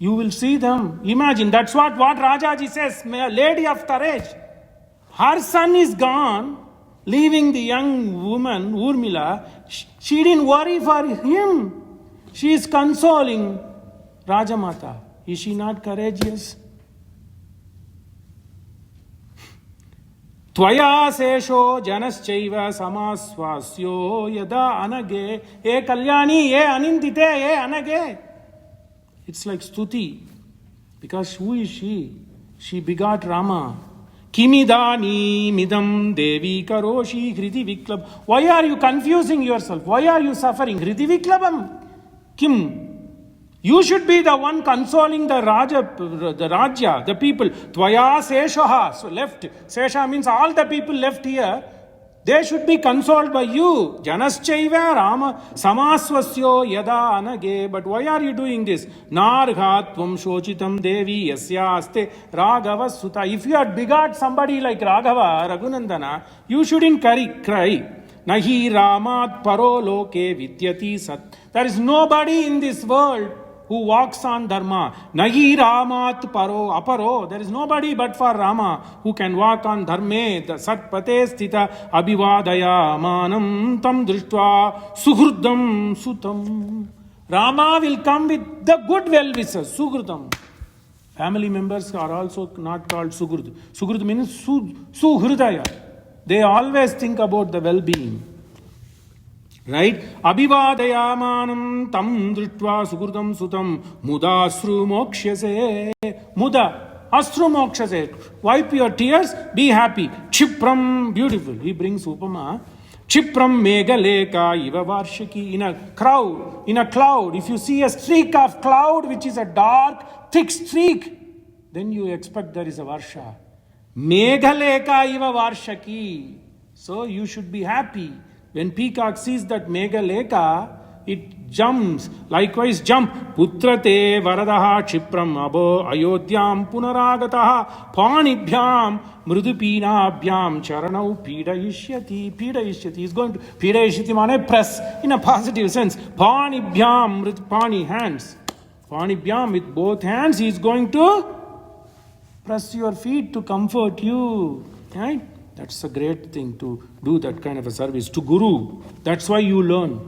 You will see them. Imagine, that's what Rajaji says, lady of courage. Her son is gone, leaving the young woman, Urmila. She didn't worry for him. She is consoling Rajamata. Is she not courageous? Tvaya sesho janaschaiva samaswasyo yada anage e kalyani e anindite e anage. It's like Stuti. Because who is she? She begot Rama. Kimidani midam devi karoshi hriti viklab. Why are you confusing yourself? Why are you suffering? Hriti viklabam. Kim. You should be the one consoling the Rajya, the people. Tvaya seshaha. So left. Sesha means all the people left here. They should be consoled by you. Janaschaiva Rama samaswasyo yada anage. But why are you doing this? Narghatvam shochitam devi yasyaste Raghava sutta. If you had begot somebody like Raghava, Raghunandana, you shouldn't cry. Nahi Ramat paro loke vidyati sat. There is nobody in this world who walks on dharma. Nahi Ramat paro aparo. There is nobody but for Rama who can walk on dharme. The satpate stita abhivadaya manam tam drishtva suhrdam sutam. Rama will come with the good well-wishers. Suhrdam. Family members are also not called suhrd. Suhrd means suhrdaya. They always think about the well-being. Right? Abhivadayamanam tam dritva sukurdam sutam mudasru mokshase. Muda, asru mokshase. Wipe your tears, be happy. Chipram, beautiful. He brings upama. Chipram megaleka iva varshiki. In a cloud, if you see a streak of cloud which is a dark, thick streak, then you expect there is a varsha. Meghaleka iva varshaki. So you should be happy. When peacock sees that Meghaleka, it jumps. Likewise jump. Putrate varadaha chipram abo ayodhyam punaragataha panibhyam mrudupinabhyam charanau pidayishyati. Pidayishyati is going to pidayishyati mane press in a positive sense. Panibhyam pani hands. Panibhyam with both hands he is going to press your feet to comfort you. Right? That's a great thing to do that kind of a service to Guru. That's why you learn.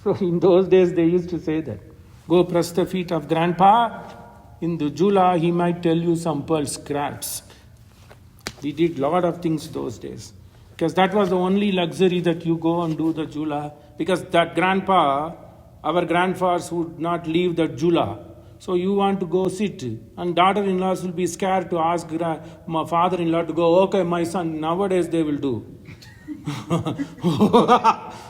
So in those days they used to say that. Go press the feet of Grandpa. In the Jula he might tell you some pearl scraps. We did lot of things those days. Because that was the only luxury that you go and do the Jula. Because that Grandpa, our grandfathers would not leave the Jula. So you want to go sit, and daughter-in-laws will be scared to ask my father-in-law to go, okay, my son, nowadays they will do.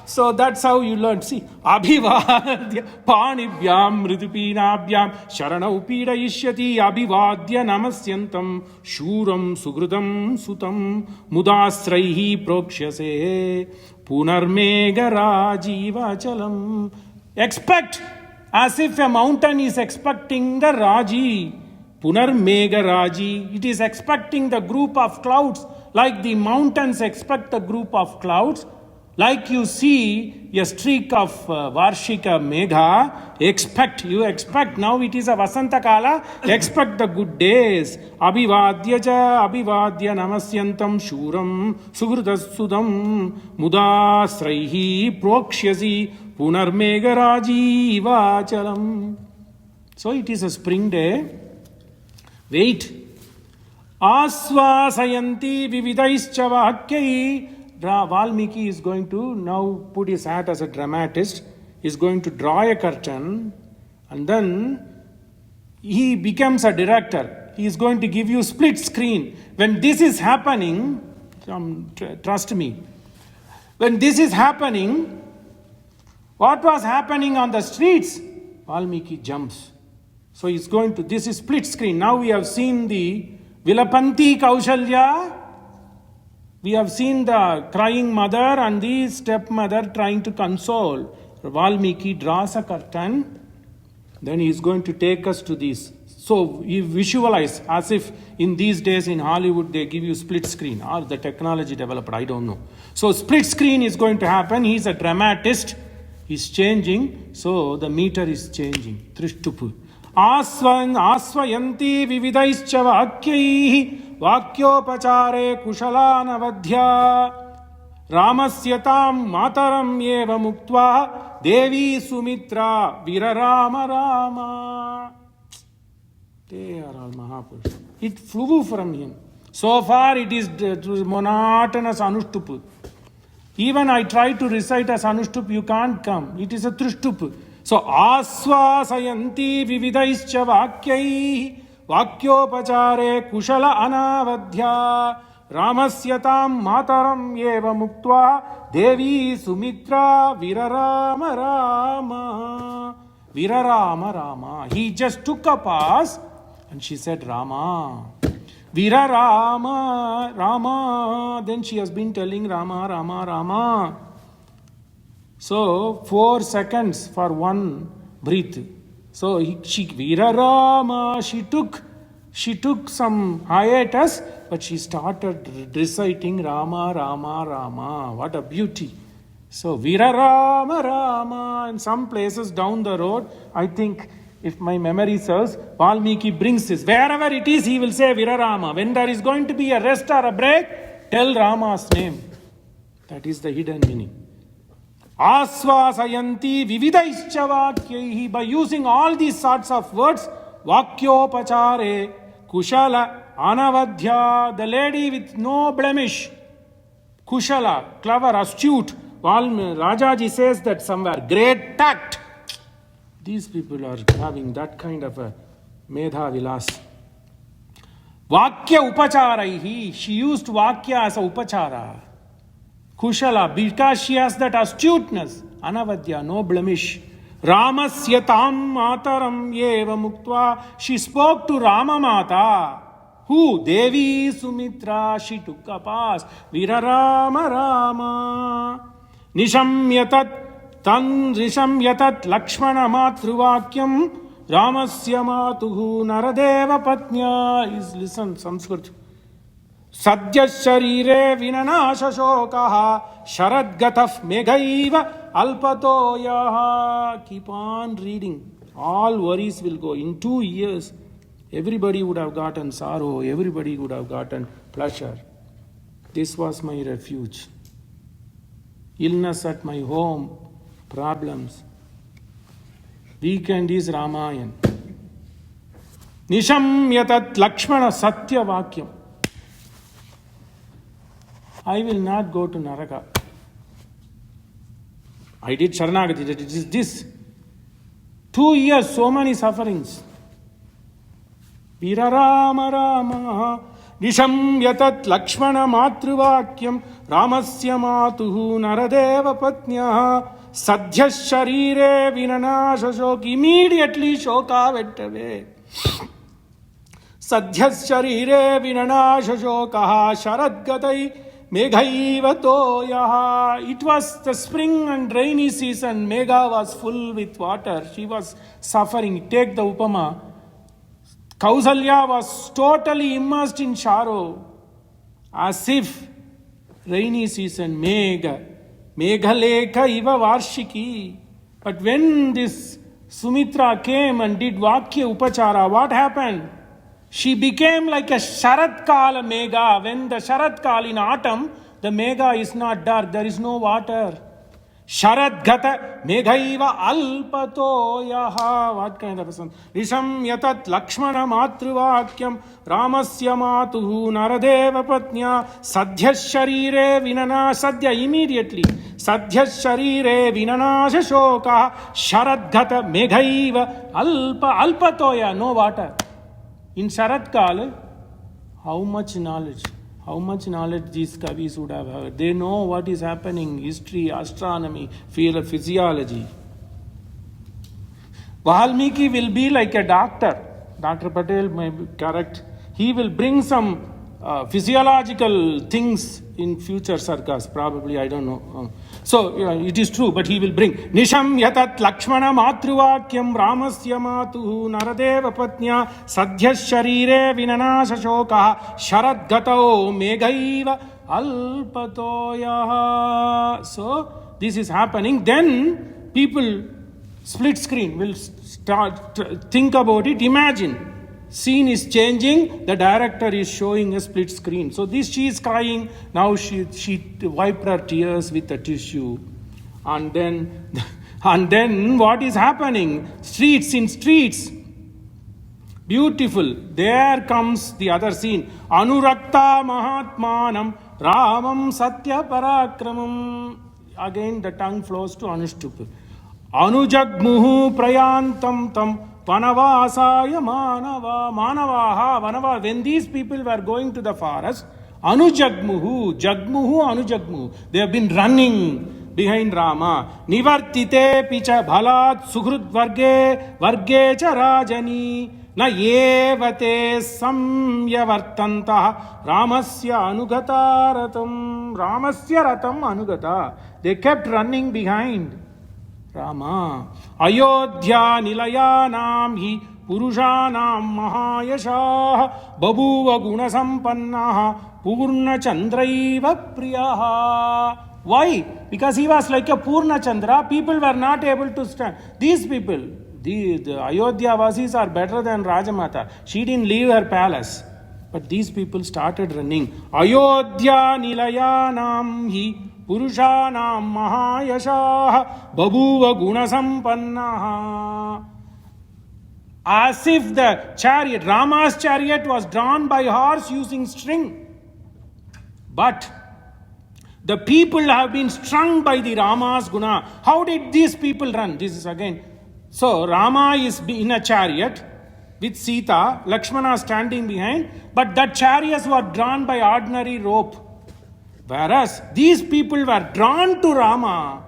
So that's how you learn. See, abhivadya panibhyam ridupinabhyam sharanau pidayishyati abhivadya namasyantam shuram sugrudam sutam mudasraihi prokshase punarmega rajiva chalam. Expect. As if a mountain is expecting the Raji, Punarmega Raji, it is expecting the group of clouds, like the mountains expect the group of clouds, like you see a streak of Varshika Megha, you expect, now it is a Vasanta Kala, expect the good days. Abhivadya cha, abhivadya namasyantam shuram, sugurdasudam, mudasraihi prokshyasi, punarmega rajiva chalam. So it is a spring day. Wait. Asvasayanti vividaischa vakyai. Valmiki is going to now put his hat as a dramatist. He is going to draw a curtain, and then he becomes a director. He is going to give you split screen. When this is happening, trust me, when this is happening, what was happening on the streets? Valmiki jumps. So he's going to, this is split screen. Now we have seen the Vilapanti Kausalya. We have seen the crying mother and the stepmother trying to console. Valmiki draws a curtain. Then he is going to take us to this. So you visualize as if in these days in Hollywood they give you split screen, or the technology developed, I don't know. So split screen is going to happen. He's a dramatist. He's changing. So the meter is changing. Trishtupu. Asvayanti vividaischa vakyaihi vakyopachare kushalanavadhya Ramasyatam mataram eva muktva Devi Sumitra Virarama Rama. They are all Mahapurush. It flew from him. So far it is monotonous Anushtup. Even I try to recite as Anushtup, you can't come. It is a Trishtup. So Asvasayanti vividaischa vakyai vakyopachare kushala anavadhya Ramasyatam mataram eva muktva Devi Sumitra Virarama Rama. Virarama Rama. He just took a pass and she said Rama. Virarama Rama. Then she has been telling Rama, Rama, Rama. So 4 seconds for one breath. So she Virarama. She took some hiatus, but she started reciting Rama, Rama, Rama. What a beauty. So Virarama Rama. In some places down the road, I think, if my memory serves, Valmiki brings this. Wherever it is, he will say Virarama. When there is going to be a rest or a break, tell Rama's name. That is the hidden meaning. Asvasayanti vividaischa vakyaihi. By using all these sorts of words, vakyopachare kushala anavadhya. The lady with no blemish. Kushala, clever, astute. Rajaji says that somewhere. Great tact. These people are having that kind of a medha vilas. Vakya upacharaihi. She used vakya as a upachara. Kushala, because she has that astuteness. Anavadhya, no blemish. Ramasyatam mataram eva muktva. She spoke to Rama Mata. Who? Devi Sumitra. She took a pass. Virarama Rama. Nishamyatat Lakshmana Matruvakyam Ramasya Matuhu Naradeva Patnya. Listen, Sanskrit. Sadhya Sharire Vinanasha Shokaha Sharadgataf Meghaiva Alpatoyaha. Keep on reading. All worries will go. In 2 years, everybody would have gotten sorrow. Everybody would have gotten pleasure. This was my refuge. Illness at my home, problems. Weekend is Ramayana. Nishamyatat Lakshmana Satya Vakyam. I will not go to Naraka. I did Sharanagati. It is this. 2 years, so many sufferings. Virarama Rama. Nishamyatat Lakshmana Matruvakyam Ramasya Matuhu Naradeva Patnya Sadhya Sharire Vinanasha Shok. Immediately Shoka went away. Sadhya Sharire Vinanasha Shokaha Sharadgatai Meghaiva Toyaha. It was the spring and rainy season. Megha was full with water. She was suffering. Take the Upama. Kausalya was totally immersed in sorrow, as if rainy season, Meghalekha iva varshiki. But when this Sumitra came and did Vakya Upachara, what happened? She became like a Sharatkala Megha. When the Sharatkala in autumn, the Megha is not dark, there is no water. Sharadgata Meghaiva Alpatoyaha. What kind of a son? Risham Yatat Lakshmana Matruvakyam Ramasya Matuhu Naradeva Patnya Sadhya Sharire Vinana Sadhya immediately. Sadhya Sharire Vinana Shoka Sharadgata Meghaiva Alpatoya. No water. In Sharat Kal, how much knowledge? How much knowledge these Kavis would have heard. They know what is happening, history, astronomy, physiology. Valmiki will be like a doctor. Dr. Patel may be correct. He will bring some physiological things in future sarkas, probably, I don't know. So, it is true, but he will bring. Nisham yatat lakshmana matruvakyam ramasya matuhu naradeva patnya sadhya sharire vinanasha shoka sharad gatao meghaiva alpatoya. So, this is happening. Then, people, split screen, will start think about it. Imagine. Scene is changing, the director is showing a split screen. So this she is crying, now she wiped her tears with a tissue. And then what is happening? Streets. Beautiful. There comes the other scene. Anurakta Mahatmanam Ramam Satya Parakramam. Again the tongue flows to Anushtup. Anujagmuhu Prayantam Tam Vanavasaya Manavaha. When these people were going to the forest, Anujagmuhu. They have been running behind Rama. Nivartite picha bhalat suhrud varge cha rajani. Na yevate samyavartanta Ramasya ratam anugata. They kept running behind Rama. Ayodhya nilayanam hi purushanam mahayashah babuva gunasampannaha purna chandraiva priyaha. Why? Because he was like a Purna Chandra. People were not able to stand. These people, the Ayodhya Vasis are better than Rajamata. She didn't leave her palace. But these people started running. Ayodhya nilayanam hi Purushanam Mahayashah Babuva Gunasampannaha. As if the chariot, Rama's chariot, was drawn by horse using string. But the people have been strung by the Rama's guna. How did these people run? This is again. So Rama is in a chariot with Sita, Lakshmana standing behind, but that chariots were drawn by ordinary rope. Whereas these people were drawn to Rama,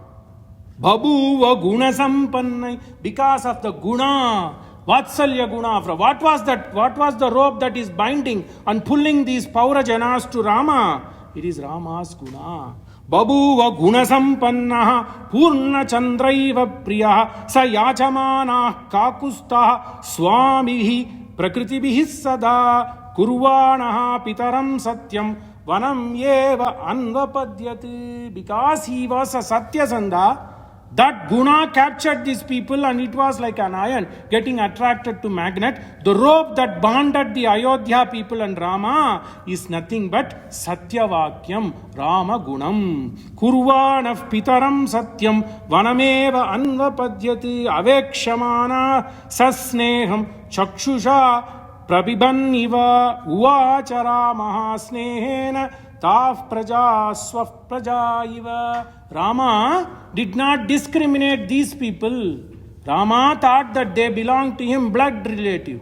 Babuva Guna Sampannai, because of the Guna, Vatsalya Guna. What was that? What was the rope that is binding and pulling these Paurajanas to Rama? It is Rama's Guna. Babuva Guna Sampannaha Purna Chandraiva Priya Sa Yachamana Kakusta Swamihi Prakritibihi Sada Kurvanaha Pitaram Satyam Vanam Yeva Anvapadyati. Because he was a Satyasanda, that guna captured these people and it was like an iron getting attracted to magnet. The rope that bonded the Ayodhya people and Rama is nothing but Satyavakyam Rama Gunam. Kurvanaf Pitaram Satyam Vanameva Anvapadyati Avekshamana Sasneham Chakshusha Prabiban Iva Uvachara Mahasnehena Taf Praja Swaf Praja Iva. Rama did not discriminate these people. Rama thought that they belonged to him, blood relative.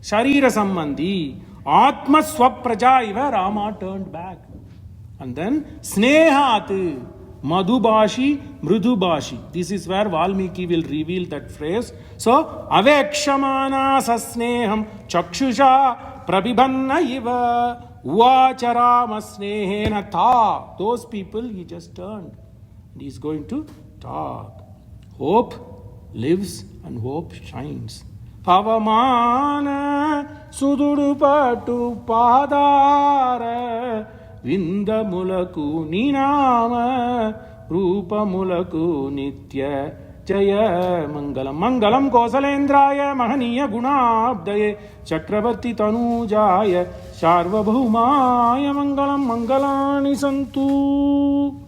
Sharira Sambandhi. Atma Swap Praja Iva. Rama turned back. And then Snehat Madhubashi Mrudubashi. This is where Valmiki will reveal that phrase. So, Avekshamana Sasneham Chakshusha Prabhibanna Iva Uvacharama Snehena Ta. Those people he just turned. And he is going to talk. Hope lives and hope shines. Pavamana Sudurupatu Padara Vindamulaku Ninama Rupa Mulaku Nitya Jaya Mangalam Mangalam Kausalendraya Mahaniya Gunabdaye Chakravarti Tanujaya Sarvabhumaya Mangalam Mangalani Santu.